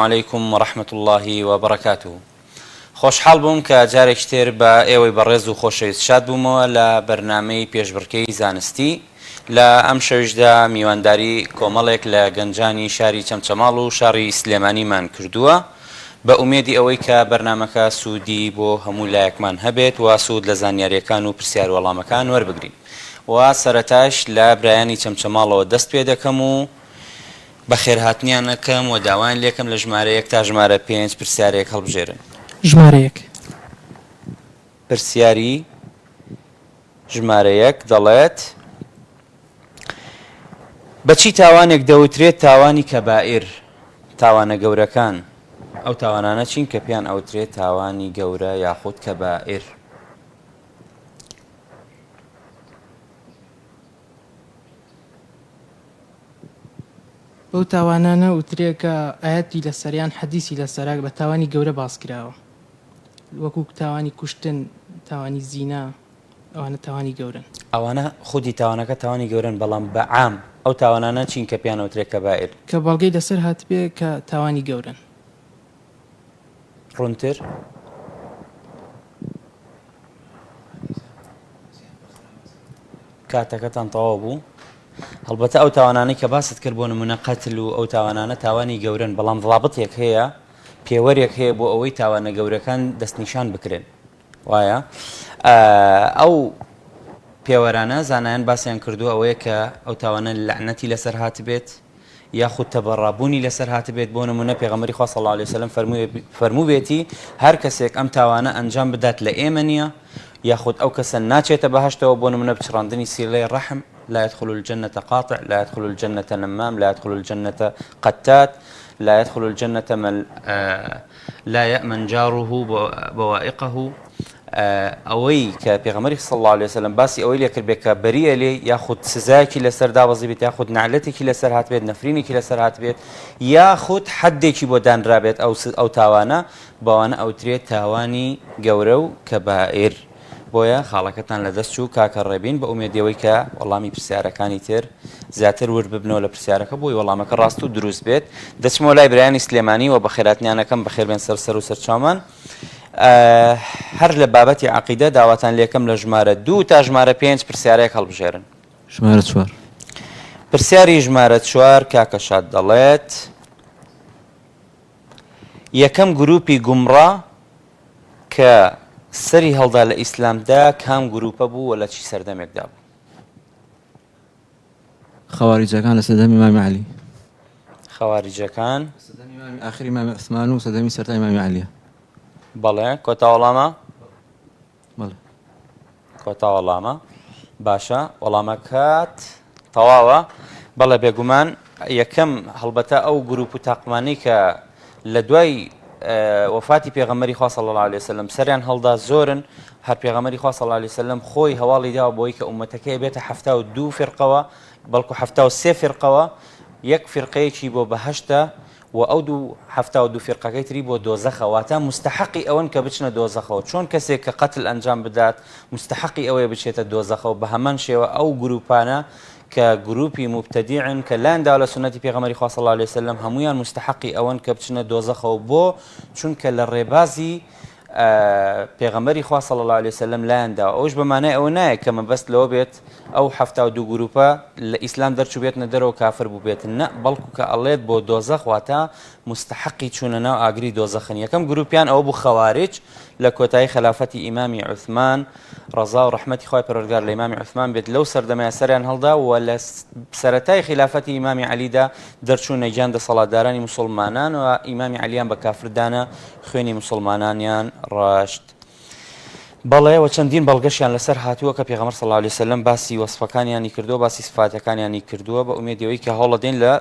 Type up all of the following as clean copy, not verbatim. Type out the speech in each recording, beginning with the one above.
عليكم ورحمة الله وبركاته. خۆشحاڵ بووم کە جارێکتر بە ئێوەی بەڕێز و خۆشەویست شاد بوومەوە لە بەرنامەی پێشبڕکێی زانستی لە ئەم شەویشدا میوانداری کۆمەڵێک لە گەنجانی شاری چەمچەماڵ و شاری سلێمانیمان کردووە بە ئومێدی ئەوەی کە بەرنامەکە سوودی بۆ هەموو لایەکمان هەبێت و سوود لە زانیاریەکان و پرسیار وەڵامەکان وەربگرین و سەرەتاش لە برایانی چەمچەماڵەوە دەست پێ دەکەم و بەخێرهاتنیان ئەەکەم و داوایان لێکم لە ژمارە 1 تا ژمارە 5 پرسیارێک هەڵبژێرن. ژمارەیەک پرسیاری ژمارە 1 دەڵێت بەچی تاوانێک دەوترێت تاوانی کەبائیر تاوانە گەورەکان ئەو تاوانانە چین کە پێیان ئەوترێت تاوانی گەورە یاخود کەبائیر؟ بەو تاوانانە وترێ کە ئاەتی لەسەریان حەدیسی لەسەراک بە تاوانی گەورە باس کراوە وەکو تاوانی کوشتن تاوانی زینا ئەوانە تاوانی گەورن. ئەوانە خودی تاوانەکە تاوانی گەورن بەڵام بە عام ئەو تاوانانە چین کە پێیان ئەوترێت کەبائیر کە بەڵگەی لەسەر هاتبێ کە تاوانی گەورن. ڕوونتر کاتەکەتان تەواو بوو. هەڵبەتە ئەو تاوانانەی کە باست کرد بۆ نمونە قەتل و ئەو تاوانانە تاوانی گەورن بەڵام ضابطێک هەیە پێوەرێک هەیە بۆ ئەوەی تاوانە گەورەکان دەستنیشان بکرێن وایە ئەو پێوەرانە زانایان باسییان کردو ئەوەیە کە ئەو تاوانە لەعنەتی لەسەر هاتبێت یاخود تەبەڕابوونی لەسەر هاتبێت بۆ نمونە پێغەمبەری خوا صلی الله علیه وسلم فەرمووبێتی هەر کەسێک ئەم تاوانە ئەنجام بدات لە ئێمە نییە یاخود ئەو کەسە ناچێتە بەهەشتەوە بۆ نمونە بچڕاندنی سیلەی ڕەحم لا يدخل الجنة قاطع لا يدخل الجنة نمام لا يدخل الجنة قتات لا يدخل الجنة من لا يأمن جاره بوائقه ئەوەی کە پێغەمبەری صلی الله علیه وسلم باسی ئەوەی لێ کرد بێت کە بەریە لێ یاخود سزایەکی لەسەر دابەزی بێت یاخود نعلەتێکی لەسەر هاتبێت نەفرینێکی لەسەر هاتبێت یاخود حەدێکی بۆ دانرابێت ئەو تاوانە بەوانە ئەوترێت تاوانی گەورە و کەبائیر. بۆیە خاڵەکەتان لەدەست چوو کاکە ڕێبین بە ئومێدیەوەی کە وەڵامی پرسیارەکانی تر زیاتر ور ببنەوە لە پرسیارەکە بۆی وەڵامەکە ڕاست و دروست بێت. دەچمەوە لای برایانی سلێمانی و بە خێراتنیانەکەم بەخێر بێن سەر و سەرچاومان. هەر لە بابەتی عەقیدە داواتان لێکم لە ژمارە 2 تا ژمارە 5 پرسیارێک هەڵبژێرن. ژمارە 4 پرسیاری ژمارە 4 کاکە شاد دەڵێت یەکەم گروپی گومڕە کە سەری هەڵدا لە ئیسلامدا کام گروپە بوو و لە چی سەردەمێکدا بوو؟ خەواریجەکان لە سەردەمی ئیمامی عەلی. خەواریجەکان سەردەمی ئیمامی ئاخری ئیمامی عوسمان و سەردەمی سەرەتای ئیمامی عەلیە. بەڵێ کۆتا وەڵامە؟ بەڵێ کۆتا وەڵامە. باشە وەڵامەکەت تەواوە. بەڵێ بێگومان یەکەم هەڵبەتە ئەو گروپ و تاقمانەی کە لە دوای وفاتی پێغەمبەری خوا صلی الله علیه وسلم سەریان هەڵدا زۆرن هەر پێغەمبەری خوا صلی الله علیه وسلم خۆی هەواڵی داوە بۆی کە ئومەتەکەی بێتە 72 فرقەوە بەڵکو 73 فرقەوە یەک فرقەیەکی بۆ بەهەشتە و ئەو 72 فرقەکەی تری بۆ دۆزەخە واتە مستحقی ئەوەن کە بچنە دۆزەخەوە چۆن کەسێک کە قەتل ئەنجام بدات مستحقی ئەوەیە بچێتە دۆزەخەوە بە هەمان شێوە ئەو گروپانە کە گروپی مبتدیعن کە لایەندا لە سنەتی پێغەمبەری خوا صلی الله علیه وسلم هەمویان مستحقی ئەوەن کە بچنە دۆزەخەوە بۆ چونکە لە ڕێبازی پێغەمبەری خوا صلی الله علیه وسلم لایەندا ئەوش بەمانای ئەوە نایە کە مەبەست لەوە بێت ئەو 72 گروپە لە ئیسلام دەرچوو بێتنە دەرەوە کافر بوو بێتن نە بەڵکو کە ئەڵێت بۆ دۆزەخ واتە مستحقی چوونە ناو ئاگری دۆزەخن. یەکەم گروپیان ئەوە بوو خەوارج لە کۆتایی خلافەتی ئیمامی عوثمان ڕەزا و ڕەحمەتی خوای پەروەردگار لە ئیمامی عوثمان بێت لەو سەردەمەیە سەریان هەڵدا و لە سەرەتای خلافەتی ئیمامی عەلیدا دەرچوو نەیجان دەسەڵاتدارانی موسڵمانان و ئیمامی عەلییان بە کافردانە خوێنی موسڵمانانیان ڕاشت. بەڵێ و چەندین بەڵگەشیان لەسەر هاتووە کە پێغەمبەر صلی الله علیه وسلم باسی وەسفەکانیانی کردووە باسی سفاتەکانیانی کردووە بە ئومێدیەوەی کە هەوڵەدەین لە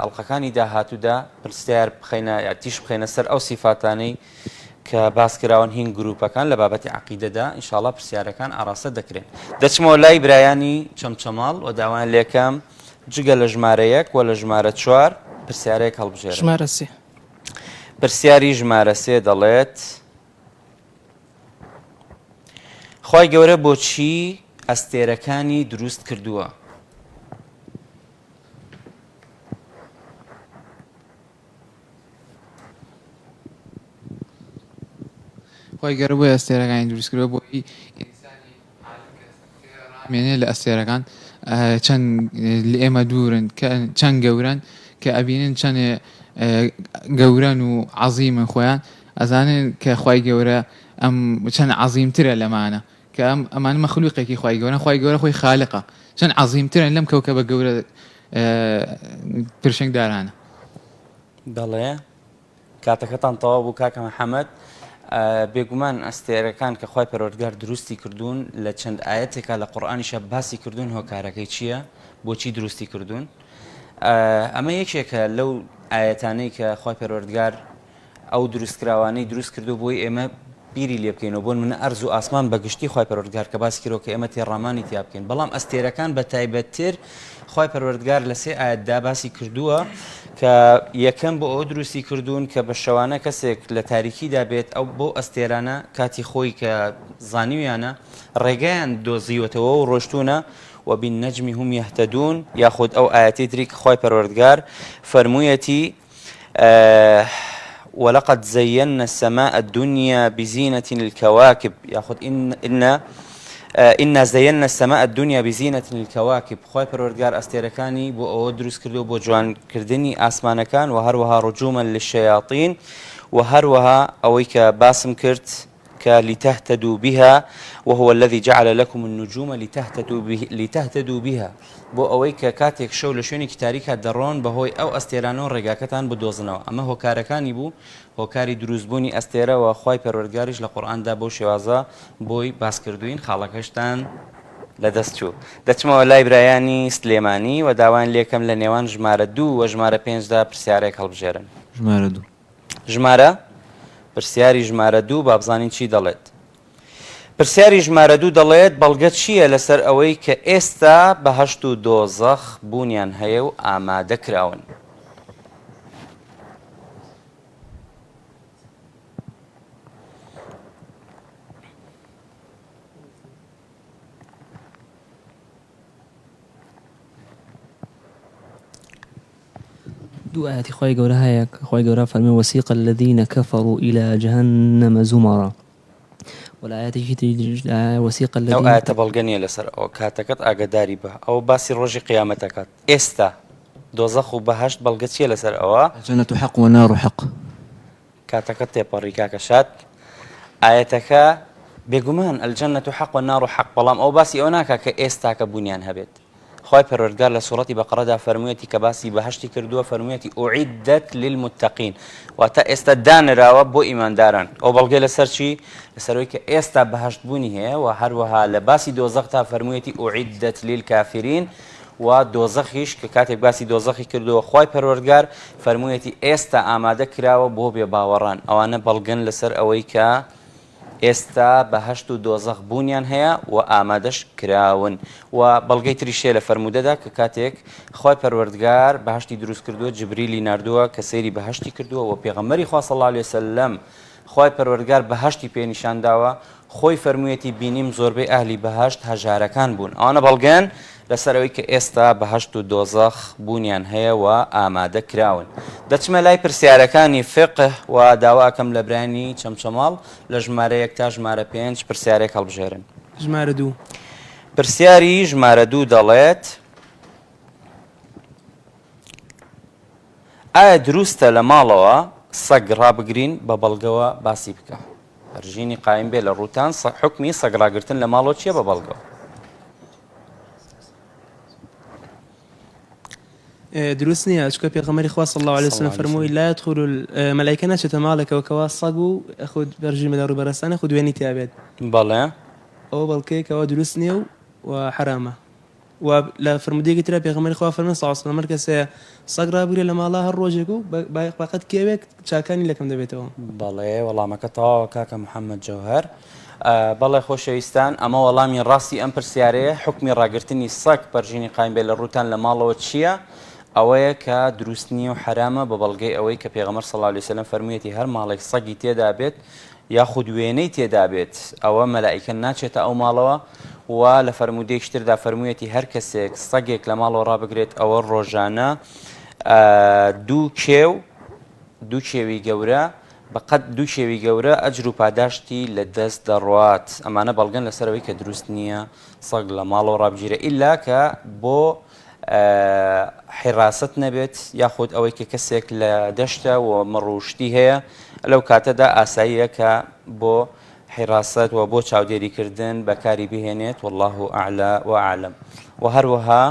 ئەڵقەکانی داهاتوودا پرسیار بخەینە یا تیش بخەینە سەر ئەو سیفاتانەی کە باس کراون هین گروپەکان لە بابەتی عەقیدەدا ئینشاءڵڵا پرسیارەکان ئاڕاستە دەکرێن. دەچمەوە لای برایانی چەمچەماڵ و داوایان لێکەم جگە لە ژمارە 1 و لە ژمارە 4 پرسیارێک هەڵبژێرن. ژمارە 3 پرسیاری ژمارە 3 دەڵێت خوای گەورە بۆچی ئەستێرەکانی دروست کردووە؟ خۆی گەورە بۆ ئەستێرەکانی دروستکردەوە بۆی ئینسانی مێنێ لە ئەستێرەکان چەند لە ئێمە دوورن چەند گەورن کە ئەبینن چەند گەورن و عەزیمن خۆیان ئەزانن کە خی گەورە ئەم چەند عەزیمترە لەمانە کە ئەمان مەخلوقێکی خی گەورە خی گەورە خۆی خالقە چەند عەزیمترن لەم کەوکەبە گەورە پرشنگدارانە. بەڵێ کاتەکەتان تەواو بوو کاکە محەممەد. بێگومان ئەستێرەکان کە خی پەروەردگار دروستی کردوون لە چەند ئاەتێکا لە قورئانیشە باسی کردوون هۆکارەکەی چییە بۆچی دروستی کردوون. ئەمە یەکێکە لەو ئاەتانەی کە خی پەروەردگار ئەو دروستکراوانەی دروست کردو بۆی ئێمە بیری لێ بکەینەوە بۆن منە ئەرز و ئاسمان بەگشتی خی پەروەردگار کە باسی کردەوە کە ئێمە تێڕامانی تیا بکەین. بەڵام ئەستێرەکان بە تایبەتتر خی پەروەردگار لە سێ ئاەتدا باسی کردووە کە یەکەم بۆ ئەو دروستی کردوون کە بە شەوانە کەسێک لە تاریکیدا بێت ئەو بۆ ئەستێرانە کاتی خۆی کە زانیویانە ڕێگەیان دۆزیوەتەوە و ڕۆشتونە وبالنجم هم يهتدون ياخذ أو آياتي تريك خوي پروردگار فرمويتي ولقد زينا السماء الدنيا بزينة الكواكب ياخذ إن زينا السماء الدنيا بزينة الكواكب خوي پروردگار استيركاني بو أو دروس كردو بو جوان كردني آسمان كان وهروها رجوما للشياطين وهروها أويك باسم كرت لتهتدوا بها وهو الذي جعل لكم النجوم لتهتدوا بها بۆ ئەوەی کە کاتێک شەو لە شوێنێکی تاریکە دەڕۆن بەهۆی ئەو ئەستێرانەوە ڕێگاکەتان بدۆزنەوە. ئەمە هۆکارەکانی بوو هۆکاری دروستبوونی ئەستێرەوە خی پەروەردگاریش لە قورئاندا بۆ شێوازە بۆی باسکردوین خاڵەکەشتان لەدەست چوو. دەچمەوە لای برایانی سلێمانی و داوان لێکەم لە نێوان ژمارە 2 و ژمارە 5دا پرسیارێک هەڵبژێرن. ژمارە پرسیاری ژمارە 2 بابزانین چی دەڵێت. پرسیاری ژمارە 2 دەڵێت بەڵگە چییە لەسەر ئەوەی کە ئێستا بەهەشت و دۆزەخ بوونیان هەیە و ئامادە کراون. دو آيات خواهي قولها هيك خواهي قولها فرمي وسيق الذين كفروا إلى جهنم زمرا والآيات وسيق الذين أو آيات بلغنية لسر أو كاتكت أقداري بها أو باسي روجي قيامتكت إستا دوزخ وبهشت بلغتية لسر أو الجنة حق والنار حق كاتكت تيباريكا كشات آياتك بيقومان الجنة حق والنار حق بلام أو باسي أوناكا كإستا كبنيان هبت خواهي پروردگار لسورة بقرة فرمويتي كباسي بهشتي كردوه فرمويتي أعدت للمتقين واتا استدان راوة بو إيمان داران أو بلغي لسر چي لسروي كإستا بهشت بوني هي وهروها لباسي دوزختا فرمويتي أعدت للكافرين ودوزخيش ككاتب باسي دوزخي كردوه خواهي پروردگار فرمويتي إستا آماده كراوة بو بباوران أو أنا بلغن لسر أويكا ئێستا بەهەشت و دۆزەخ بوونیان هەیە و ئامادەش کراون و بەڵگەی تریشێ لە فەرمودەدا کە کاتێک خۆی پەروەردگار بەهەشتی دروست کردووە جبریلی ناردووە کە سەیری بەهەشتی کردووە و پێغەمبەری خوا صلی الله علیه وسلم خۆی پەروەردگار بەهەشتی پێنیشانداوە خۆی فەرموویەتی بینیم زۆربەی ئەهلی بەهەشت هەژارەکان بوون ئەوانە بەڵگەن لەسەرەوەی کە ئێستا بەهەشت و دۆزەخ بوونیان هەیە و ئامادە کراون. دەچمە لای پرسیارەکانی فقه و داواکەم لە برانی چەمچەماڵ لە ژمارە 1 تا ژمارە 5 پرسیارێک هەڵبژێرن. ژمارە 2 پرسیاری ژمارە 2 دەڵێت ئایا دروستە لە ماڵەوە سەگ ڕابگرین بە بەڵگەوە باسی بکە هەرژینی قایم بێ لە ڕووتان حکمی سەگ ڕاگرتن لە ماڵەوە چییە بە بەڵگەوە؟ دروست نییە چکە پێغەمبەری خوا صلی الله علیه وسلم فەرمووی لا يدخل مەلایکە ناچێتە ماڵێکەوە کەوا سەگ و خود بەرژێمە لە ڕووبەرستانە خود وێنی تیا بێت. بەڵێ ئەوە بەڵکەیەکەوە دروست نییە و حرامە و لە فرمودەیەکی ترە پێغەمبەری خوا فەرمووی صلی الله علیه وسلم هەر کەسێ سەگ ڕابگرێ لە ماڵا هەر ڕۆژێک و باقەت کێوێک چاکانی لەکەم دەبێتەوە. بەڵێ وەڵامەکە تەواوە کاکە محەممەد جەوهەر. بەڵێ خۆشەویستان ئەمە وەڵامی ڕاستی ئەم پرسیارەیە حکمی ڕاگررتنی سەگ بەرژینی قایم بێ لە ڕووتان لە ماڵەوە چییە؟ ئەوەیە کە دروست نییە و حرامە بە بەڵگەی ئەوەی کە پێغەمبەر صلی الله علیه وسلم فەرموویەتی هەر ماڵێک سەگی تێدا بێت یاخود وێنەی تێدا بێت ئەوە مەلائیکە ناچێتە ئەو ماڵەوە و لە فەرمودەیەکی تردا فەرموویەتی هەر کەسێک سەگێک لە ماڵەوە ڕابگرێت ئەوە ڕۆژانە دوو کێوی گەورە بەقەت دوو شێوی گەورە ئەجر و پاداشتی لە دەست دەڕوات. ئەمانە بەڵگەن لەسەرەوەی کە دروست نییە سەگ لە ماڵەوە ڕابگیرە ئیلا کە بۆ حیراست نەبێت یاخود ئەوەی کە کەسێک لە دەشتە و مەڕوشتی هەیە لەو کاتەدا ئاساییە کە بۆ حیراست و بۆ چاودێریکردن بەکاری بهێنێت والله ئەعلا وأعلم. و هەروەها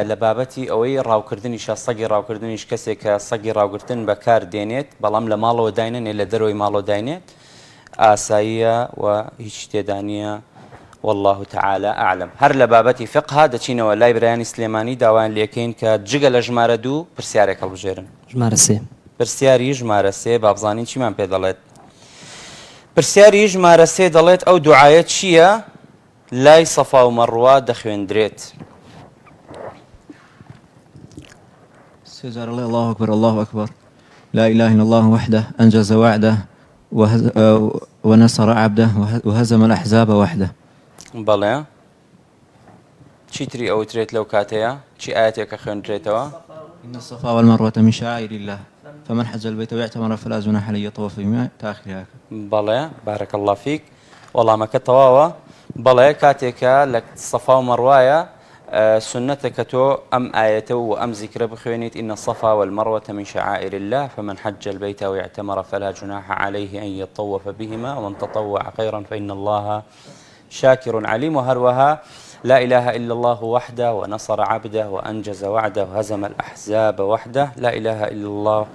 لە بابەتی ئەوەی ڕاوکردنیشە سەگی ڕاوکردنیش کەسێک کە سەگی ڕاوگرتن بەکار دێنێت بەڵام لە ماڵەوە داینێ لە دەرەوەی ماڵەوە داینێت ئاساییە و هیچ تێدانە والله تعالى أعلم. هەر لە بابەتی فقها دەچینەوە لای برایانی سلێمانی داوایان لێکەین کە جگە لە ژمارە 2 پرسیارێک هەڵبژێرن. ژمارە 3 پرسیاری ژمارە 3 بابزانین چیمان پێ دەڵێت. پرسیاری ژمارە 3 دەڵێت ئەو دوعایە چییە لای سەفا و مەڕوا دەخوێندرێت؟ سيجار الله أكبر الله أكبر لا إله إلا الله وحده أنجز وعده ونصر عبده وهزم الأحزاب وحده. بەڵێ چیتری ئەوترێت لەو کاتەیە چی ئاەتێکە خوێندرێتەوە؟ إن الصفا والمروة من شعائر الله فمن حج البيت واعتمر فلا جناح عليه يطوف بهما تاخيرها. بەڵێ بارك الله فيك وەڵامەکە تەواوە. بەڵێ کاتێکە لە سەفا و مەڕوایە سنتك تو أم آيته وأم ذكر بخوينيت إن الصفا والمروة من شعائر الله فمن حج البيت واعتمر فلا جناح عليه أن يطوف بهما ومن تطوع خيرا فإن الله شاكر عليم. وهروها لا إله إلا الله وحده ونصر عبده وأنجز وعده وهزم الأحزاب وحده لا إله إلا الله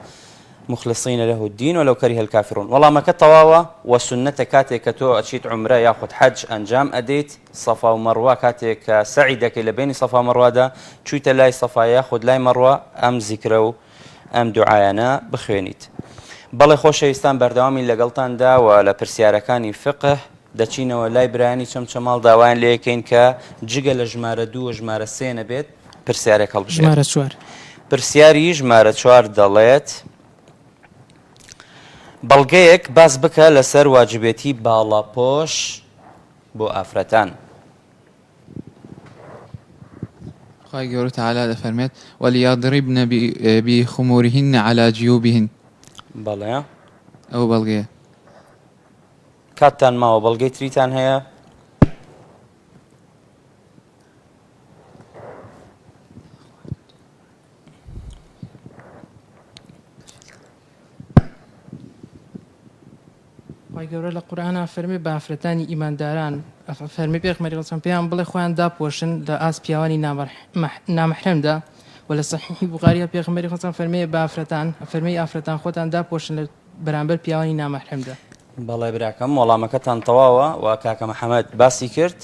مخلصين له الدين ولو كره الكافرون. والله ما كتواوا وسنة كاتك تو أشيت عمره ياخذ حج أنجام أديت صفا ومروة كاتك سعيدك لبين صفا ومروة دا شويت لاي صفا ياخذ لاي مروة أم ذكروا أم دعايانا بخوينيت. بەڵێ خۆشەویستان بەردەوامی لەگەڵتان دا و لە پرسیارەکانی فقه دەچینەوە لای برایانی چەمچەماڵ داوایان لێکەین کە جگە لە ژمارە 2 و ژمارە 3 نەبێت پرسیارێک هەڵبژێن. ژمارە 4 پرسیاری ژمارە 4 دەڵێت بەڵگەیەک باس بکە لەسەر واجبێتی باڵاپۆش بۆ ئافرەتان. خی گەورە تەعالا دەفەرمێت وەلیاضربن بخمورهن على جيوبهن. بەڵێ ئەو بەڵگەیە. کاتتان ماوە بەڵگەی تریتان هەیە؟ خی گەورە لە قورآنا فەرمێ بە ئافرەتانی ئیمانداران فەرمی پێغمبەری ئەڵەیهی پێیان بڵێ خۆیان داپۆشن لە ئاس پیاوانی نامەحرەمدا و لە سەحیحی بوخاریە پێغمبەری ئەڵەیهی فەرمێ بە ئافرەتان فەرمەی ئافرەتان خۆتان داپۆشن لە بەرامبەر پیاوانی نامەحرەمدا. بەڵێ براکەم وەڵامەکەتان تەواوە و کاکە محەممەد باسی کرد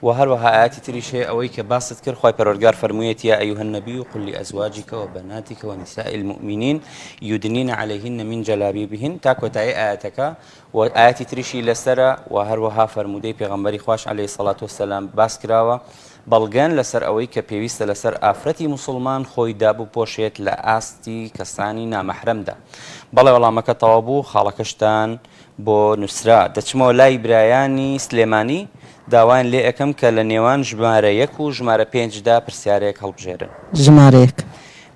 و هەروەها ئاەتی تریش هەیە ئەوەی کە باست کرد خی پەروەردگار فەرموویەتی یا ئەیها النبی قل لأزواجك وبناتك ونساء المؤمنين يدنين عليهن من جلابيبهن تا کۆتایی ئاەتەکە و ئاەتی تریشی لەسرە و هەروەها فەرمودەی پێغەمبەری خوش عليه الصلاة والسلام باس کراوە بەڵگەن لەسەر ئەوەی کە پێویستە لەسەر ئافرەتی مسلمان خۆی دابپۆشێت لە ئاستی کەسانی نامەحرەمدا. بەڵێ وەڵامەکە تەواو بوو خاڵەکەشتان بۆ نووسرا. دەچمەوە لای برایانی سلێمانی داوایان لێ ئەەکەم کە لە نێوان ژمارە 1 و ژمارە 5دا پرسیارێک هەڵبژێرن. ژمارەیەک.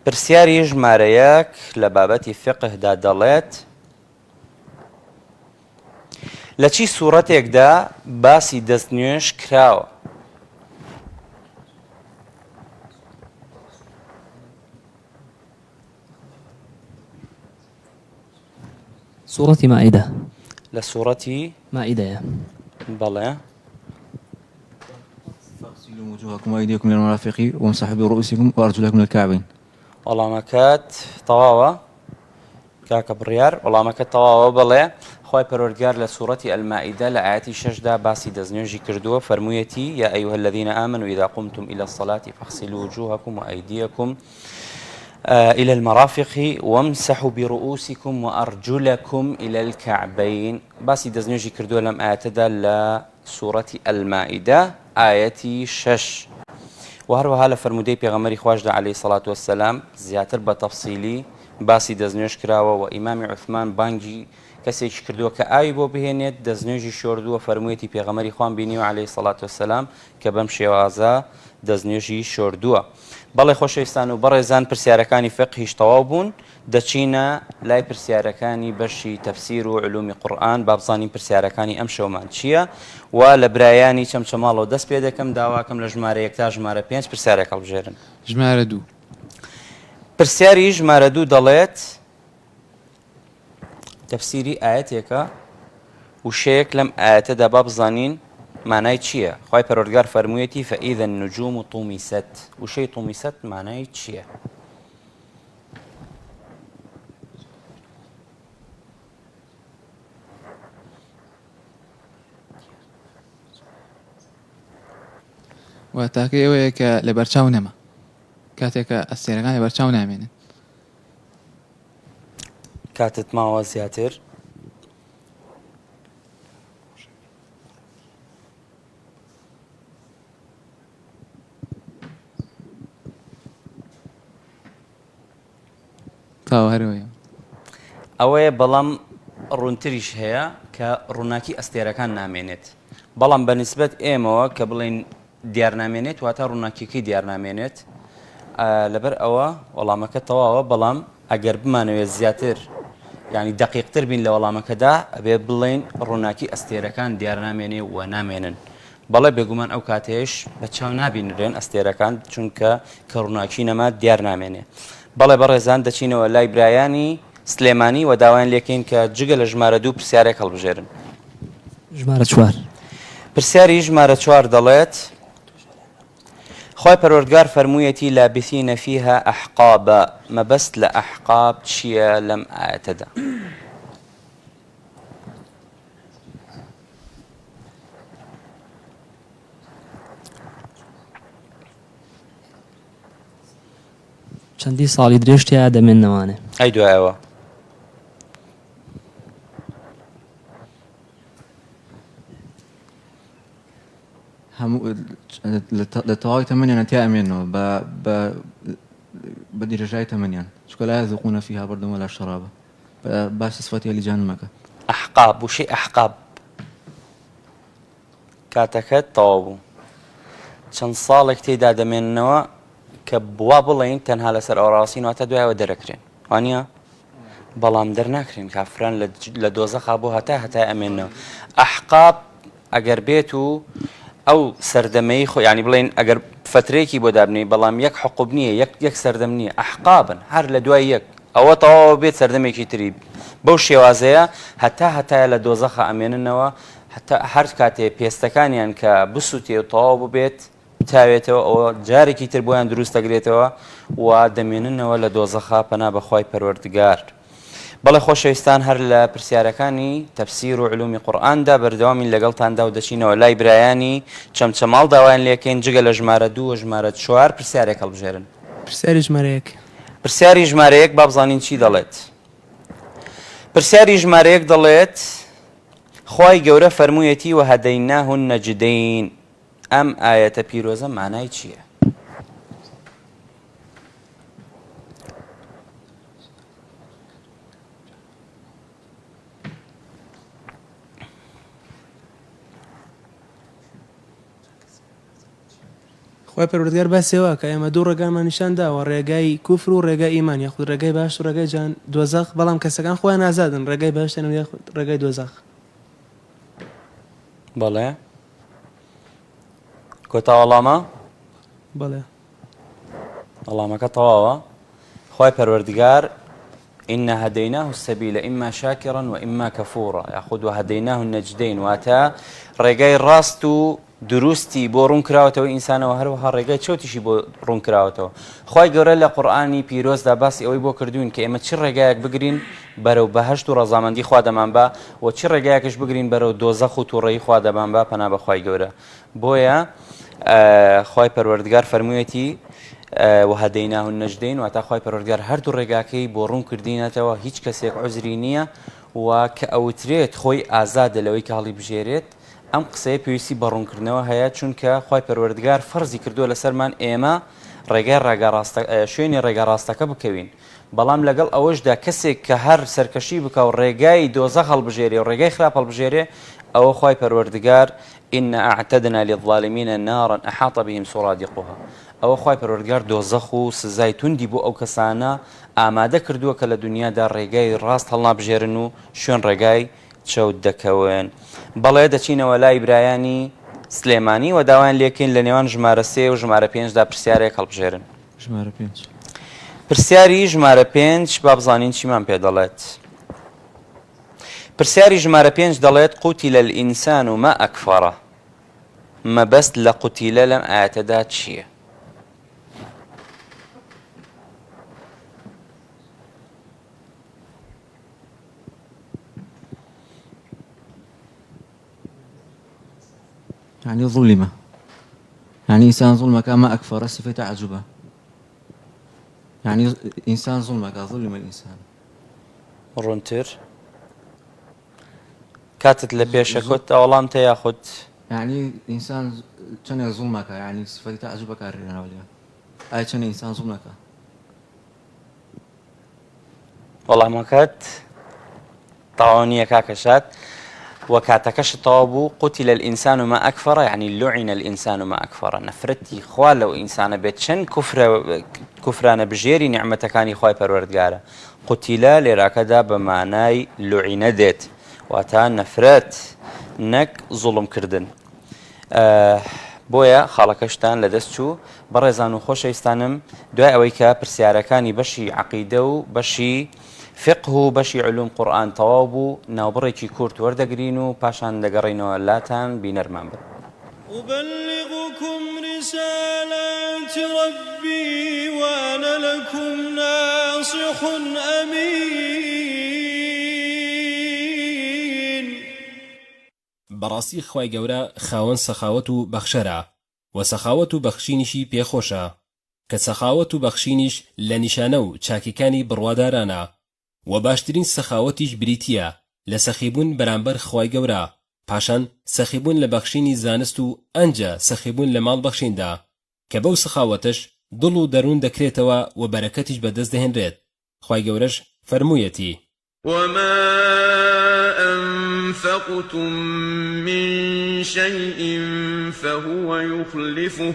پرسیاری ژمارە 1 لە بابەتی فقهدا دەڵێت لە چی سوورەتێکدا باسی دەستنوێژ کراوە؟ سورة مائدة. لە سوورەتی مائدة. بەڵێ فاغسلوا وجوهكم وأيديكم إلى المرافق وامسحوا برؤوسكم وأرجلكم إلى الكعبين. وەڵامەکەت تەواوە کاکە بڕیار وەڵامەکە تەواوە بڵێ خی پەروەردگار لە سوورەتی ئەلمائیدە لە ئاەتی 6دا باسی دەستنوێژی کردووە فەرموویەتی یا ئەیها الذين آمنوا إذا قمتم إلى الصلاة فاغسلوا وجوهكم وأيديكم إلى المرافق وامسحوا برؤوسكم وأرجلكم إلى الكعبين. باسی دەستنوێژی کردووە لەم ئاەتەدا لە سوورەتی ئەلمائیدە ئاەتی 6 و هەروەها لە فەرمودەی پێغەمبەری خواشدا عليه الصلاة والسلام زیاتر بە تەفسیلی باسی دەستنوێژ کراوە و ئیمامی عوثمان بانگی کەسێکی کردووە کە ئاوی بۆ بهێنێت دەستنوێژی شۆردووە فەرموویەتی پێغەمبەری خوان بینیوە عليه الصلاة والسلام کە بەم شێوازە دەستنوێژی شۆردووە. بەڵێ خۆشەویستان و بەڕێزان پرسیارەکانی فقهیش تەواو بوون دەچینە لای پرسیارەکانی بەشی تەفسیر و علومی قورئان با بزانین پرسیارەکانی ئەم شەومان چییە و لە برایانی چەمچەماڵەوە دەست پێ دەکەم داواکەم لە ژمارە 1 تا ژمارە 5 پرسیارێک هەڵبژێرن. ژمارە 2 پرسیاری ژمارە 2 دەڵێت تەفسیری ئاەتێکە وشەیەک لەم ئاەتەدا با بزانین مانای چییە؟ خی پەروەردگار فەرموویەتی فەئیذە النجوم طومیست وشەی طومیست مانای چییە؟ و تاکە ئەوەیە کە لە بەرچاو نەما کاتێکە ئەستێرەکان لە بەرچاو نامێنن. کاتت ماوە زیاتر تاوارەوەیە ئەوەیە بەڵام ڕوونتریش هەیە کە ڕووناکی ئەستێرەکان نامێنێت بەڵام بەنسبەت ئێمەوە کە بڵین دیارنامێنێت واتە ڕووناکیەکەی دیارنامێنێت لەبەر ئەوە وەڵامەکە تەواوە بەڵام ئەگەر بمانەوێت زیاتر ینی دقیقتر بین لە وەڵامەکەدا ئەبێ بڵین ڕووناکی ئەستێرەکان دیارنامێنێ و نامێنن بەڵێ بێگومان ئەو کاتێش بە چاو نابینرێن ئەستێرەکان چونکە کە ڕووناکی نەما دیار نامێنێ بەڵێ بەڕێزان دەچینەوە لای برایانی سلێمانی و داوایان لێکەین کە جگە لە ژمارە 2 پرسیارێک هەڵبژێرن. ژمارە 4 پرسیاری ژمارە 4 دەڵێت خی پەروەردگار فەرموویەتی لابثینە فیها ئەحقابە مەبەست لە ئەحقاب چییە لەم ئاەتەدا؟ چەندی ساڵی درێژتیا دەمێننەوانێ ئەی دوایەوە هەموو لە تەواوی تەمەنیان تیا ئەمێنەوە بە دیرەژای تەمەنیان چکە لا يذوقون فيها بردا ولا شرابا باش صفاتي لجهنم مەکە ئەحقاب وشەی ئەحقاب کاتەکەت تەواو بوو چەند ساڵێک تێدا دەمێننەوە کە بوا بڵین تەنها لەسەر ئەوڕاستین واتە دوایەوە دەرەکرێن وانە بەڵام دەرناکرێن کافران لە دۆزەخا بۆ هەتا ئەمێنەوە ئەحقاب ئەگەر بێت و ئەو سەردەمەی خۆ ینی بڵین ئەگەر فترێکی بۆ دابنی بەڵام یەک حقوب نییە یەک سەردەم نییە ئەحقابن هەر لە دوای یەک ئەوە تەواوە بێت سەردەمێکی تری بەو شێوازەیە هەتایە لە دۆزەخە ئەمێننەوە هەر کاتێ پێستەکانیان کە بسووتێ و تەواو ببێت تاوێتەوە ئەوە جارێکی تر بۆیان دروست دەگرێتەوە و دەمێننەوە لە دۆزەخە پەنا بەخوای پەروەردگار. بەڵێ خۆشەویستان هەر لە پرسیارەکانی تەفسیر و علومی قورئاندا بەردەوامی لەگەڵتاندا و دەچینەوە لای برایانی چەمچەماڵ داوایان لێکەین جگە لە ژمارە 2 و ژمارە 4 پرسیارێک هەڵبژێرن. پرسیاری ژمارە 1 پرسیاری ژمارە 1 با بزانین چی دەڵێت. پرسیاری ژمارە 1 دەڵێت خی گەورە فەرموویەتی و هەدەیناه النەجدەین ئەم ئاەتە پیرۆزە مانای چییە؟ خۆی پەروەردگار باسێەوە کە ئێمە دوو ڕێگامان نیشان داوە ڕێگای کوفر و ڕێگای ئیمان یاخود ڕێگای باش و ڕێگای جان دۆزەخ بەڵام کەسەکان خۆیان نازادن ڕێگای باشتن و ڕێگای دۆزەخ. بەڵێ کۆتا وەڵامە؟ بەڵێ وەڵامەکە تەواوە. خی پەروەردگار إنا هديناه السبيل إما شاكرا وإما كفورا ياخذ وهديناه النجدين واتا ڕێگای ڕاست و دروستی بۆ ڕوون کراوەتەوە ئینسانەوە هەروەها ڕێگای چۆتیشی بۆ ڕوون کراوەتەوە. خی گەورە لە قورئانی پیرۆزدا باسی ئەوەی بۆ کردوون کە ئێمە چی ڕێگایەک بگرین بەرەو بەهەشت و ڕەزامەندی خوا دەمان با و چی ڕێگایەکەش بگرین بەرەو دۆزەخ و تووڕەیی خوا دەمان با پەنا بە خی گەورە. بۆیە خی پەروەردگار فەرموویەتی وهديناه النجدين واتا خی پەروەردگار هەردوو ڕێگاکەی بۆ ڕوون کردینەتەوە هیچ کەسێک عوزری نییە و کە ئەوترێت خۆی ئازادە لەوەی کە هەڵی بژێرێت ئەم قسەیە پێویستی بە ڕوونکردنەوە هەیە چونکە خی پەروەردگار فەرزی کردووە لەسەرمان ئێمە ڕێگای شوێنی ڕێگا ڕاستەکە بکەوین بەڵام لەگەڵ ئەوەشدا کەسێک کە هەر سەرکەشی بکە و ڕێگای دۆزەخ هەڵبژێرێ و ڕێگای خراپ هەڵبژێرێ ئەوە خی پەروەردگار إن أعتدنا للظالمين نارا أحاط بهم سرادقها ئەوە خوای پەروەردگار دۆزەخ و سزای توندی بۆ ئەو کەسانە ئامادە کردووە کە لە دنیادا ڕێگای ڕاست هەڵنابژێرن و شوێن ڕێگای چەوت دەکەون. بەڵێ دەچینەوە لای برایانی سلێمانی و داوایان لێکین لە نێوان ژمارە 3 و ژمارە 5دا پرسیارێک هەڵبژێرن. ژمارە 5. پرسیاری ژمارە 5 با بزانین چیمان پێ دەڵێت. پرسیاری ژمارە 5 دەڵێت قوتیلە الئینسان و ما ئەکفەرە. مەبەست لە قوتیلە لەم ئاەتەدا چییە؟ يعني ظلمة، يعني إنسان ظلمك ما أكفر صفة تعجبه، يعني إنسان ظلمك ظلم الإنسان. ڕوونتر کاتت لە پێشەکەوت ئەوڵام تە یاخود يعني إنسان كان ظلمك يعني صفة تعجبك أرينا ولا أي كان إنسان ظلمك. وەڵامەکەت تەواو نییە کاکەشات وكاتكش طابو قتل الإنسان ما أكفر يعني لعن الإنسان ما أكفر نفرتي خوا لو إنسان بيتشن كفران بجيري نعمة كاني خواي پروردگاره قتل لراكدا بمعناي لعن ديت واتا نفرت نك ظلم كردن بۆیە خاڵەکەشتان لەدەست چوو بەڕێزان و خۆشەویستانم دوای ئەوەی کە پرسیارەکانی بەشی عەقیدە و بەشی فقه و بەشی علوم قورئان تەواو بوو ناوبڕێکی کورت وەردەگرین و پاشان دەگەڕینەوە لاتان بینەرمان بن. أبلغكم رسالات ربي وأنا لكم ناصح أمين. بەڕاستی خوای گەورە خاوەن سەخاوەت و بەخشەرە و سەخاوەت و بەخشینیشی پێخۆشە کە سەخاوەت و بەخشینیش لە نیشانە و چاکیەکانی بڕوادارانە و باشترین سەخاوەتیش بریتیە لە سەخیبوون بەرامبەر خوای گەورە پاشان سەخیبوون لە بەخشینی زانست و ئەنجە سەخیبوون لە ماڵ بەخشیندا کە بەو سەخاوەتش دڵ و دەروون دەکرێتەوە و بەرەکەتیش بەدەست دەهێنرێت. خوای گەورەش فەرموویەتی وما أنفقتم من شيء فهو يخلفه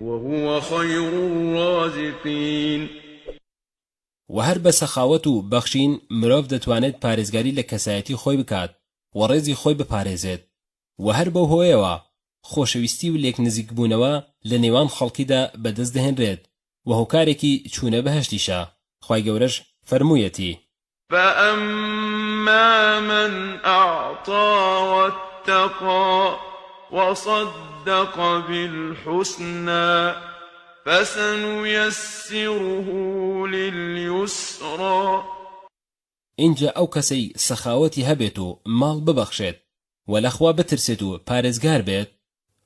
وهو خير الرازقين. و هەر بە سەخاوەت و بەخشین مرۆڤ دەتوانێت پارێزگاری لە کەسایەتی خۆی بکات و ڕێزی خۆی بپارێزێت و هەر بەو هۆیەوە خۆشەویستی و لێک نزیک بوونەوە لە نێوان خەڵکیدا بەدەست دەهێنرێت و هۆکارێکی چوونە بەهەشتیشە. خوای گەورەش فەرموویەتی فأما من أعطى واتقى وصدق بالحسنى فسنيسره لليسرى. اینجا ئەو کەسەی سەخاوەتی هەبێت و ماڵ ببەخشێت و لەخوا بترسێت و پارێزگار بێت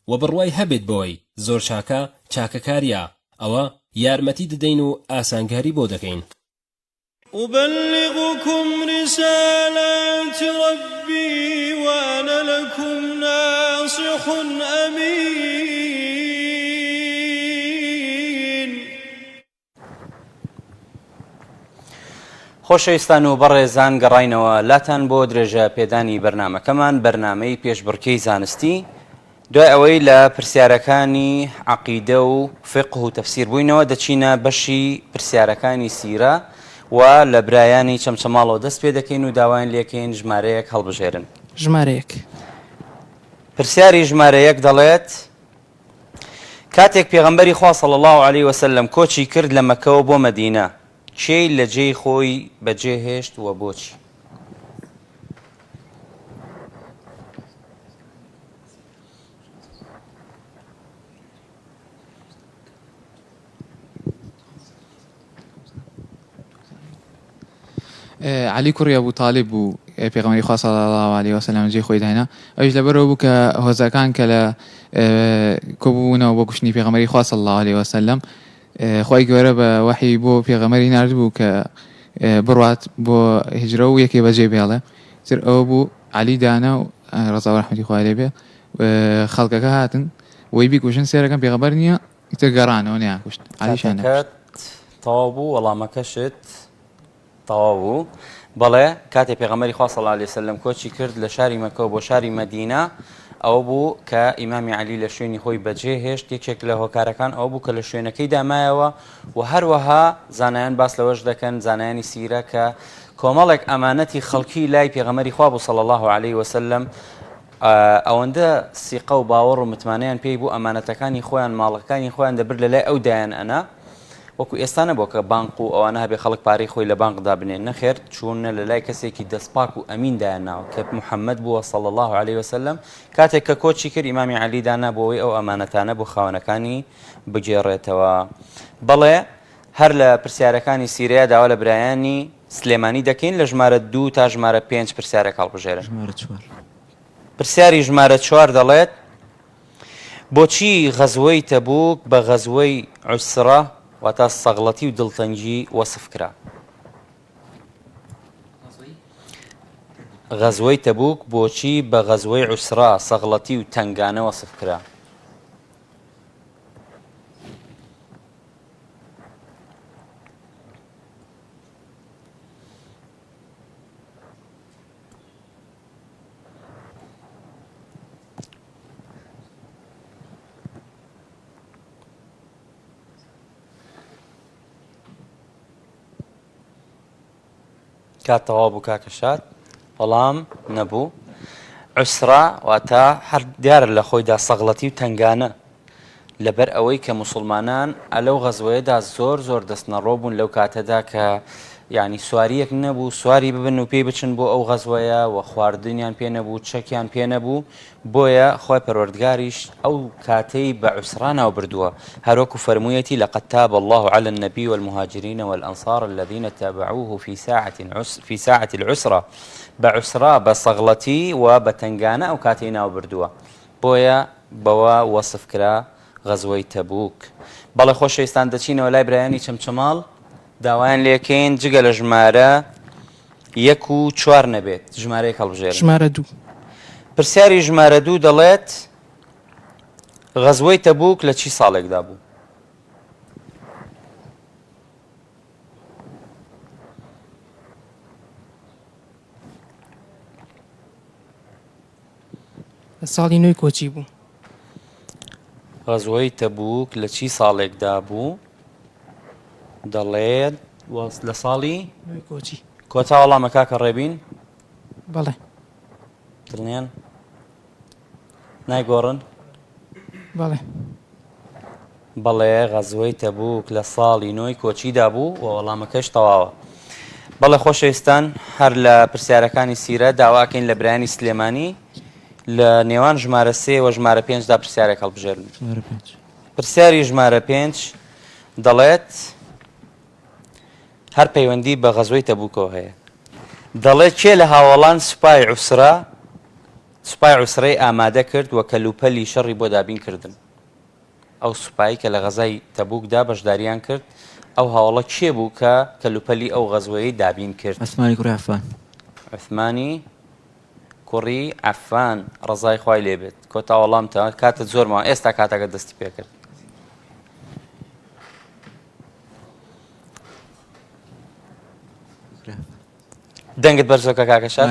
و بڕوای هەبێت بۆی زۆر چاکە چاکەکاریە ئەوە یارمەتی دەدەین و ئاسانگاری بۆ دەکەین. أبلغكم رسالات ربي وأنا لكم ناصح أمين. خۆشەویستان و بەڕێزان گەڕاینەوە لاتان بۆ درێژە پێدانی بەرنامەکەمان بەرنامەی پێشبڕکێی زانستی دوای ئەوەی لە پرسیارەکانی عەقیدە و فقه و تەفسیر بووینەوە دەچینە بەشی پرسیارەکانی سیرە و لە برایانی چەمچەماڵەوە دەست پێ دەکەین و داوایان لێکەین ژمارەیەک هەڵبژێرن. ژمارەیەک. پرسیاری ژمارە 1 دەڵێت کاتێک پێغەمبەری خوا صلی الله علیه وسلم کۆچی کرد لە مەکەوە بۆ مەدینە چێی لە جێی خۆی بەجێهێشت و بۆچی؟ علی کوڕی ئەبوو تاالب و پێغەمبەری خوا صلی الله علیه وسلم جێی خۆی داهێنا ئەویش لەبەرەوە بوو کە هۆزەکان کە لە کۆبوونەوە بۆ کوشتنی پێغەمبەری خوا صلی الله علیه وسلم خوای گەورە بە وحی بۆ پێغەمبەری ناردبوو کە بڕوات بۆ هیجرە و یەکێ بەجێ بێڵێ تر ئەوە بوو علی دانا و ڕەزا و ڕەحمەتی خوای لێ بێ خەڵکەکە هاتن وەی بیکوژن سێرەکەم پێغەمبەر نییە ئیتر گەڕانەوە نیان کوشت علیشان تەواو بوو وەڵامەکەشت تەواو بوو بەڵێ کاتێک پێغەمبەری خوا صلی الله علیه وسلم کۆچی کرد لە شاری مەکە بۆ شاری مەدینە ئەو بوو کە ئیمامی عەلی لە شوێنی خۆی بەجێهێشت یەکێک لە هۆکارەکان ئەو بوو کە لە شوێنەکەی دامایەوە و هەروەها زانایان باس لەوەش دەکەن زانایانی سیرە کە کۆمەڵێک ئەمانەتی خەڵکی لای پێغەمەری خوا بوو صلی الله عليه وسلم ئەوەندە سیقە و باوەڕ و متمانەیان پێی بوو ئەمانەتەکانی خۆیان ماڵەکانی خۆیان دەبر لە لای ئەو دایان ئەنا وەکو ئێستا نەبووە کە بانق و ئەوانە هەبێ خەڵک پارەی خۆی لە بانقدا بنێن نەخێر چوونە لە لای کەسێکی دەستپاک و ئەمین دایانناوە کە محەممەد بووە صلی الله عليه وسلم کاتێک کە کۆچی کرد ئیمامی عەلی دانا بۆەوەی ئەو ئەمانەتانە بۆ خاوەنەکانی بگێڕێتەوە بەڵێ هەر لە پرسیارەکانی سیرەیە داوا لە برایانی سلێمانی دەکەین لە ژمارە 2 تا ژمارە 5 پرسیارێک هەڵبژێرن پرسیاری ژمارە 4 دەڵێت بۆچی غەزوەی تەبوک بە غەزوەی عوسرە واتە سەغڵەتی و دڵتەنگی وەسف کرا غەزوەی تەبوک بۆچی بە غەزوەی عوسرە سەغڵەتی و تەنگانە وەسف کرا کاتەوا بوو کاکەشات وەڵام نەبوو عوسرا واتە هەر دیارە لە خۆیدا سەغڵەتی و تنگانە لەبەر ئەوەی کە موسڵمانان ئەلەو غەزوەیەدا زۆر زۆر دەستنەڕۆ بوون لەو کاتەدا کە یعنی سواریەک نەبوو سواری ببن و پێی بچن بۆ ئەو غەزوەیە و خواردنیان پێ نەبوو چەکیان پێ نەبوو بۆیە خۆی پەروەردگاریش ئەو کاتەی بە عوسرا ناو بردووە هەروەکو فەرموویەتی لقد تاب الله على النبي والمهاجرين والأنصار الذين تابعوه في ساعة العسرة بعسرا بصغلتي وبتنغانا أو كاتي ناو بردووە بۆیە بەوە وەسف کرا غەزوەی تەبوک بەڵێ خۆشەویستان دەچینەوە لای برایانی چەمچەماڵ داوایان لێکەین جگە لە ژمارە 1 و 4 نەبێت ژمارەیەک هەڵبژێرن ژمارە 2 پرسیاری ژمارە 2 دەڵێت غەزوەی تەبوک لە چی ساڵێکدا بوو لە ساڵی نوێی کۆچی بوو غەزوەی تەبوک لە چی ساڵێکدا بوو دەڵێت لە ساڵی نوێی کۆچی کۆتا وەڵامە کاکە ڕێبین بەڵێ دڵنیان نایگۆڕن بەڵێ بەڵێ غەزوەی تەبوک لە ساڵی نوێی کۆچیدا بوو و وەڵامەکەش تەواوە بەڵێ خۆشەویستان هەر لە پرسیارەکانی سیرە داواکەین لە برایانی سلێمانی لە نێوان ژمارە 3 و ژمارە 5 دا پرسیارێک هەڵبژێرن پرسیاری ژمارە 5 دەڵێت هەر پەیوەندی بە غەزوەی تەبوکەوە هەیە دەڵێت کێ لە هاوڵان سوپای عوسرەی ئامادە کرد وە کەلوپەلی شەڕی بۆ دابین کردن ئەو سوپایی کە لە غەزای تەبوکدا بەشداریان کرد ئەو هاوڵە کێ بوو کە کەلوپەلی ئەو غەزوەیەی دابین کرد عوسمانی کوڕی عەفان عوسمانی کوڕی عەفان ڕەزای خوای لێبێت کۆتا وەڵامتە کاتت زۆر ماوە ئێستا کاتەکە دەستی پێ کرد دەنگت بەرزۆکە کاکەشات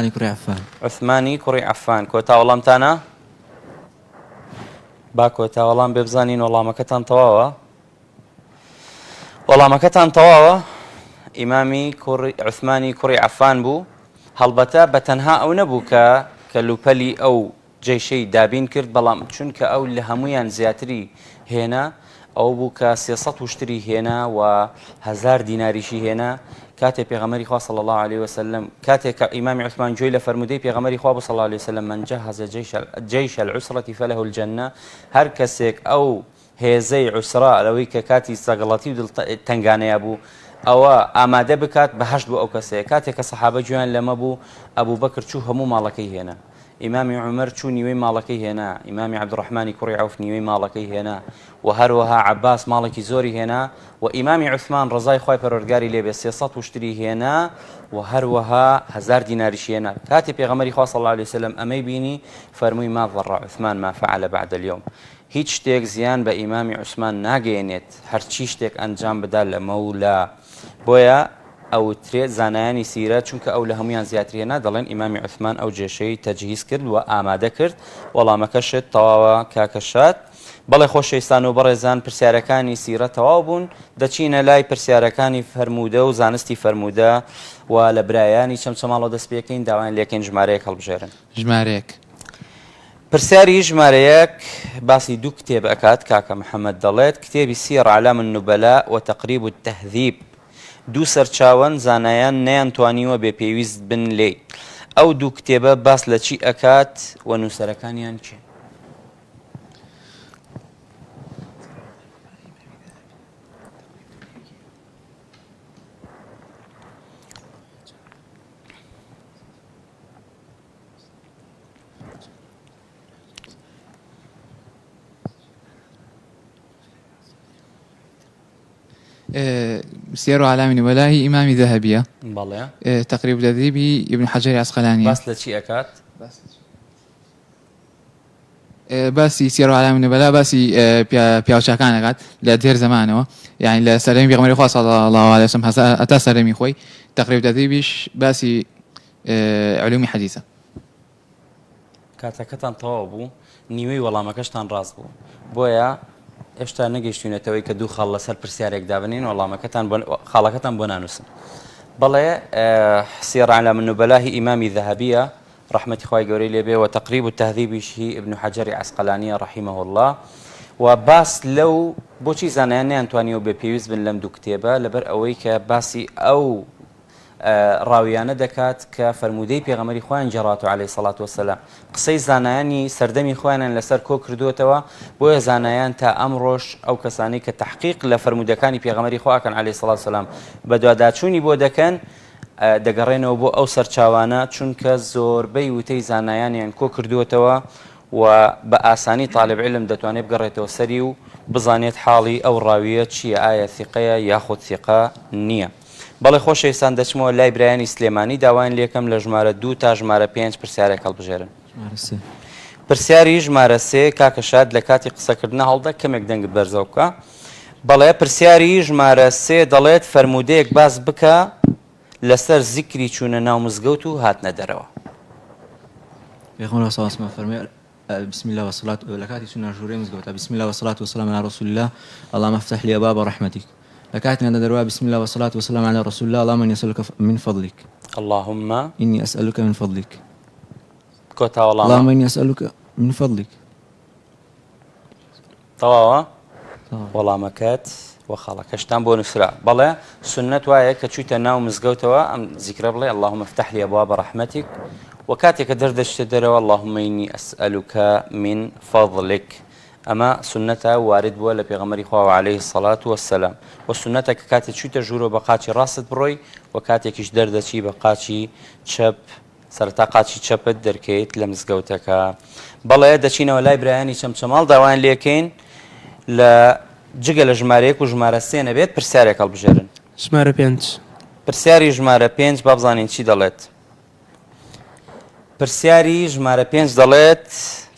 عوسمانی کوڕی عەفان کۆتا وەڵامتانە با کۆتا وەڵام بێ بزانین وەڵامەکەتان تەواوە وەڵامەکەتان تەواوە ئیمامی عوسمانی کوڕی عەفان بوو هەڵبەتە بە تەنها ئەو نەبوو کە کەلوپەلی ئەو جێشەی دابین کرد بەڵام چونکە ئەو لە هەمویان زیاتری هێنا ئەو بوو کە 300 وشتری هێنا و 1000 دیناریشی هێنا کاتێک پێغەمبەری خوا صلی الله عليه وسلم کاتێک کە ئیمامی عوسمان گوێی لە فەرمودەی پێغەمبەری خوا صلی الله عليه وسلم من جهز جيش العسرة فله الجنة هەر کەسێک ئەو هێزەی عوسرا لەوەی کە کاتی سەگڵەتی و تنگانەیە بوو ئەوە ئامادە بکات بەهەشت بوو ئەو کەسەیە کاتێک کە سەحابە گوێیان لەمە بوو ئەبوو بەکر چوو هەموو ماڵەکەی هێنا ئیمامی عومەر چوو نیوەی ماڵەکەی هێنا ئیمامی عەبدوڕەحمانی کوڕی عەوف نیوەی ماڵەکەی هێنا و هەروەها عەباس ماڵێکی زۆری هێنا و ئیمامی عوسمان ڕەزای خوای پەروەردگاری لێبێ 300 وشتری هێنا و هەروەها 1000 دیناریش هێنا کاتێک پێغەمبەری خوا صلی الله عليه وسلم ئەمەی بینی فەرمووی ما ضر عوسمان ما فعل بعد اليوم هیچ شتێک زیان بە ئیمامی عوسمان ناگەیەنێت هەرچی شتێک ئەنجام بدا لە مەولا بۆیە ئەوترێت زانایانی سیرە چونکە ئەو لە هەمویان زیاترێنا دەڵێن ئیمامی عوثمان ئەو جێشەی تەجهیز کرد و ئامادە کرد وەڵامەکەشت تەواوە کاکەشات بەڵێ خۆشەویستان و بەڕێزان پرسیارەکانی سیرە تەواو بوون دەچینە لای پرسیارەکانی فەرموودە و زانستی فەرموودە و لە برایانی چەمچەماڵەوە دەست پێکەین داوایان لێکەین ژمارەیەک هەڵبژێرن ژمارەیەک پرسیاری ژمارەیەک باسی دوو کتێب ئەکات کاکە محەممەد دەڵێت کتێبی سیر عەلام النوبەلا و تەقریب التەهذیب دوو سەرچاوەن زانایان نەیانتوانیوە بێ پێویست بن لێی ئەو دوو کتێبە باس لە چی ئەکات و نووسەرەکانیان چێ سير أعلام النبلاء إمام ذهبية بەڵێ تقريب الذهبي ابن حجر عسقلاني باس لە چی ئەکات باسی سير أعلام النبلاء باسی پیاوچاکانەکات لە دێر زمانەوە يعني لە سەرەمی پێغەمبەری خوا صلی الله عليه وسلم هەتا سەرەمی خۆی تقريب الذهبيش باسی علومی حدیثە کاتەکەتان تەواو بوو نیوەی وەڵامەکەشتان ڕاست بوو بۆیە ئێشتا نەگەیشتوینەتەوەی کە دوو خاڵ لەسەر پرسیارێک دابنین خاڵەکەتان بۆ نانووسن بەڵێ سیر عەلام النوبەلا هی ئیمامی ذەهەبیە ڕەحمەتی خوای گەورەی لێبێ و تەقریب التەهذیبیش هی ئیبن حەجەری عەسقەلانیە ڕەحیمەه الله و باس لەو بۆچی زانایان نەیانتوانیوە بێ پێویست بن لەم دوو کتێبە لەبەر ئەوەی کە باسی ئەو ڕاویانە دەکات کە فەرموودەی پێغەمبەری خۆیان جێڕاتوە عەلەیهی سەڵات وەسەلام قسەی زانایانی سەردەمی خۆیانیان لەسەر کۆ کردووەتەوە بۆیە زانایان تا ئەمڕۆژ ئەو کەسانی کە تەحقیق لە فەرموودەکانی پێغەمبەری خوا ئەکەن عەلەیهی سەڵات وەسەلام بە دواداچوونی بۆ دەکەن دەگەڕێنەوە بۆ ئەو سەرچاوانە چونکە زۆربەی وتەی زانایانیان کۆ کردووەتەوە و بە ئاسانی طالب علم دەتوانێت بگەڕێتەوە سەری و بزانێت حاڵی ئەو ڕاویە چییە ئایا ثیقەیە یاخود ثیقە نییە بەڵێ خۆشەویستان دەچمەوە لای برایانی سلێمانی داوایان لێکەم لە ژمارە 2 تا ژمارە 5 پرسیارێک هەڵبژێرن پرسیاری ژمارە 3 کاکەشاد لە کاتی قسەکردنە هەڵدا کەمێک دەنگت بەرزەوە بکە بەڵێ پرسیاری ژمارە 3 دەڵێت فەرموودەیەک باس بکە لەسەر زیکری چوونە ناو مزگەوت و هاتنە دەرەوە پێغەمبەر صلی الله علیه و بسم الله والصلاة لكاتي سنة جوري مزقوطة بسم الله والصلاة والسلام على رسول الله اللهم افتح لي أبواب رحمتك لكاتي عند دروا بسم الله والصلاة والسلام على رسول الله اللهم إني أسألك من فضلك اللهم إني أسألك من فضلك كوتا والله اللهم إني أسألك من فضلك تەواوە وەڵامەکەت وەخاڵەکەشتان بۆ نووسرا بەڵێ سنەت وایە کە چوویتە ناو مزگەوتەوە ئەم زیکرە بڵێ اللهم افتح لي أبواب رحمتك وكاتك دردشت دروا اللهم إني أسألك من فضلك أما سنة وارد ولا بيغمري خواه عليه الصلاة والسلام والسنة كاتك شو تجورو بقاتي راست بروي وكاتك إيش دردشي بقاتي شب سرتا قاتي شب دركيت لمزقوتك بلا دشينا ولا برياني شمال دوان ليكين لا جگل جماريك وجمارة سينة بيت برساريك البجرن جمارة 5 برساري جمارة 5 بابزانين چي دلت پرسیاری ژمارە 5 دەڵێت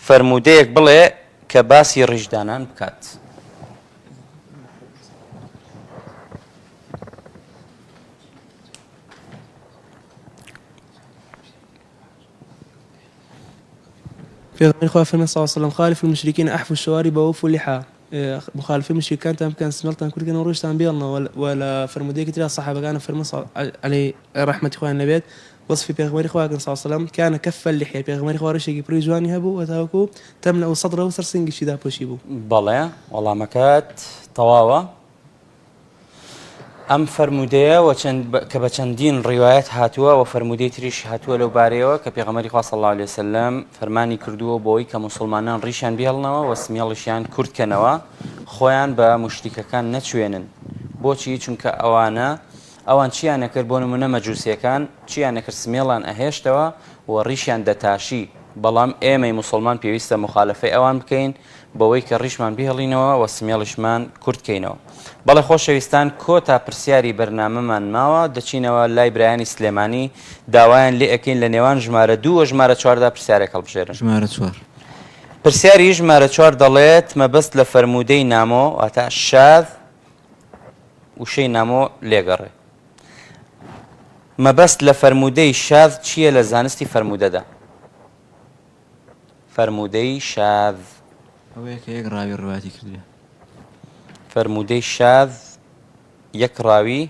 فەرموودەیەک بڵێ کە باسی ڕیژدانان بکات في خواه فرمي صلى الله عليه وسلم خالف المشركين أحفوا الشوارب ووفوا اللحى مخالفين المشركين تام كان سملتان كل كانوا روج تام بيرنا ولا فرموديك ترى الصحابة كانوا فرمي عليه رحمة إخوان النبيات وصفي بيغمري خواه صلى الله عليه وسلم كان كف اللحية بيغمري خواه رشيقي بريجواني هبو وتاوكو تملأ صدره وسرسنجي شدا بوشيبو بەڵێ وەڵامەکەت تەواوە ئەم فەرموودەیە کە بە چەندین ڕیوایەت هاتووە و فەرموودەی تریش هاتووە لەو بارەیەوە کە پێغەمبەری خوا صلی الله عليه وسلم فەرمانی کردووە بۆی کە موسڵمانان ڕیشیان بێڵنەوە و سمێڵیشیان کورتکەنەوە خۆیان بە مشتیکەکان نەچوێنن بۆچی چونکە ئەوان چیان نەکرد بۆ نمونە مەجووسیەکان چیان نەکرد سمێڵان ئەهێشتەوە و ڕیشیان دەتاشی بەڵام ئێمەی موسڵمان پێویستە مخالفەی ئەوان بکەین بەوەی کە ڕیشمان بهێڵینەوە و سمێڵیشمان کورتکەینەوە بەڵێ خۆشەویستان کۆتا پرسیاری بەرنامەمان ماوە دەچینەوە لای برایانی سلێمانی داوایان لێ ئەکەین لە نێوان ژمارە 2 و ژمارە 4دا پرسیارێک هەڵبژێرن ژمارە 4 پرسیاری ژمارە 4 دەڵێت مەبەست لە فەرموودەی نامۆ واتە شاذ وشەی نامۆ لێگەڕێ مەبەست لە فەرموودەی شاذ چییە لە زانستی فەرموودەدا؟ فەرموودەی شاذ ئەوەیە کە یەک ڕاوی ڕواتی کردووە. فەرموودەی شاذ یەک ڕاوی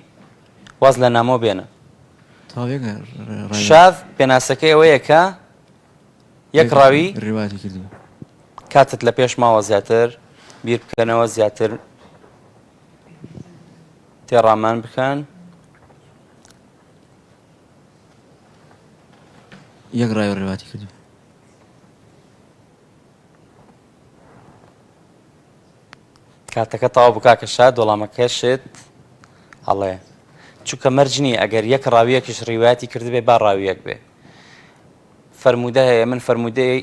واز لە نامۆ بێنە. شاذ پێناسەکەی ئەوەیە کە یەک ڕاوی ڕواتی کردووە. کاتت لە پێش ماوە زیاتر بیر بکەنەوە زیاتر تێڕامان بکەن. یەک ڕاوی ڕواتی کردووە. کاتەکە تەواو بکا کە شاد وەڵامەکەشت هەڵێ چونکە مەرجنی ئەگەر یەک ڕاویەکیش ڕیواەتی کردبێ با ڕاویەک بێ. فەرموودە هەیە من فەرموودەی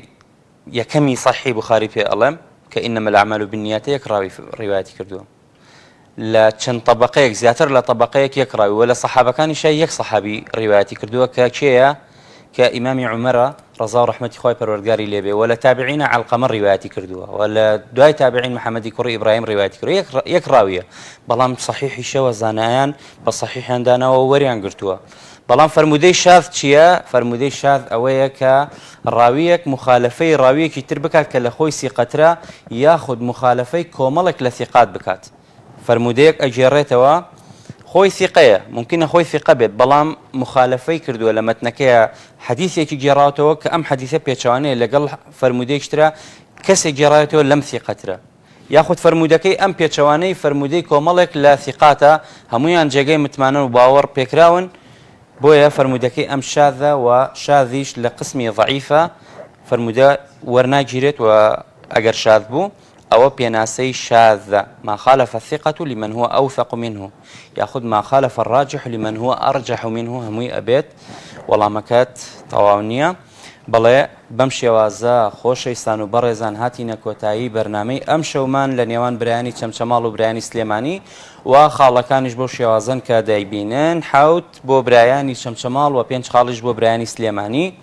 یەکەمی سەحیح بوخاری پێ ئەڵێم کە ئینەمە الأعمال بالنیات یەک ڕاوی ڕیواەتی کردووە. لە چەند طەبەقەیەک زیاتر لە طەبەقەیەک یەک ڕاوی وە لە سەحابەکانیشە یەک سەحابی ڕیواەتی کردووە کە کێیە؟ کە ئیمامی عومەرە ڕەزا و ڕەحمەتی خۆی پەروەردگاری لێبێ و لە تابعینە عەلقەمە ڕیواەتی کردووە و لە دوای تابعین محەممەدی کوڕی ئیبراهیم ڕیواەتی کردووە. یەک ڕاویە بەڵام سەحیحیشەوە زانایان بە سەحیحیاندانەوە وەریان گرتووە. بەڵام فەرموودەی شاذ چییە؟ فەرموودەی شاذ ئەوەیە کە ڕاویەک مخالفەی ڕاویەکی تر بکات کە لە خۆی سیقەترە یاخود مخالفەی کۆمەڵێک لە ثیقات بکات. فەرموودەیەک ئەجێڕێتەوە خۆی ثیقەیە ممکنە خۆی ثیقە بێت بەڵام مخالفەی کردووە لە مەتنەکەیە حەدیثێکی گێڕاوەتەوە کە ئەم حەدیثە پێچوانەیە لەگەڵ فەرموودەیەکترا کەسێک گێڕایەتەوە لەم ثیقەترە یاخود فەرموودەکەی ئەم پێچەوانەی فەرموودەی کۆمەڵێک لە ثیقاتە هەمویان جێگەی متمانە و باوەڕ پێکراون بۆیە فەرموودەکەی ئەم شاذە و شاذیش لە قسمی ضعیفە فەرموودە وەرناگیرێت و ئەگەر شاذ بوو أو بيناسي شاذ ما خالف الثقة لمن هو أوثق منه يأخذ ما خالف الراجح لمن هو أرجح منه هموي أبيت والله مكات طواونية بەڵێ بەم شێوازە خۆشەویستان و بەڕێزان هاتینە کۆتایی بەرنامەی ئەم شەومان لە نێوان برایانی چەمچەماڵ و برایانی سلێمانی و خاڵەکانیش بۆ شێوازن کە دەیبینن حوت بۆ برایانی چەمچەماڵ و 5 خاڵیش بۆ برایانی سلێمانی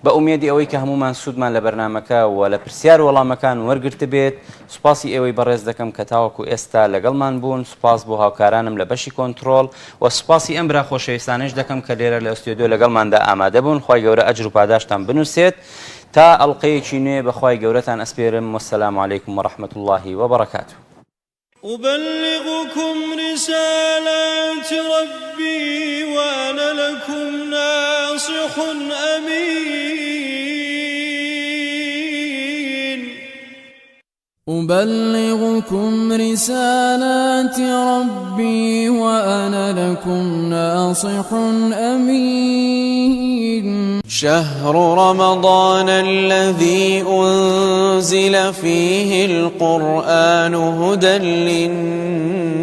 بە ئومێدی ئەوەی کە هەمومان سوودمان لە بەرنامەکە و لە پرسیار وەڵامەکان وەرگرت بێت سوپاسی ئێوەی بەڕێز دەکەم کە تاوەکو ئێستا لەگەڵمان بوون سوپاس بۆ هاوکارانم لە بەشی کۆنتڕۆڵ و سوپاسی ئەم برا خۆشەویستانش دەکەم کە لێرە لە ئەستودیۆ لەگەڵماندا ئامادە بوون خی گەورە ئەجر و پاداشتان بنووسێت تا ئەڵلقەیەکی نوێ بەخوای گەورەتان ئەسپێرم وەسەلام عەلەیکم وەڕەحمەت اللهی وبەڕەکاتوه أبلغكم رسالات ربي وأنا لكم ناصح أمين أبلغكم رسالات ربي وأنا لكم ناصح أمين شهر رمضان الذي أنزل فيه القرآن هدى للناس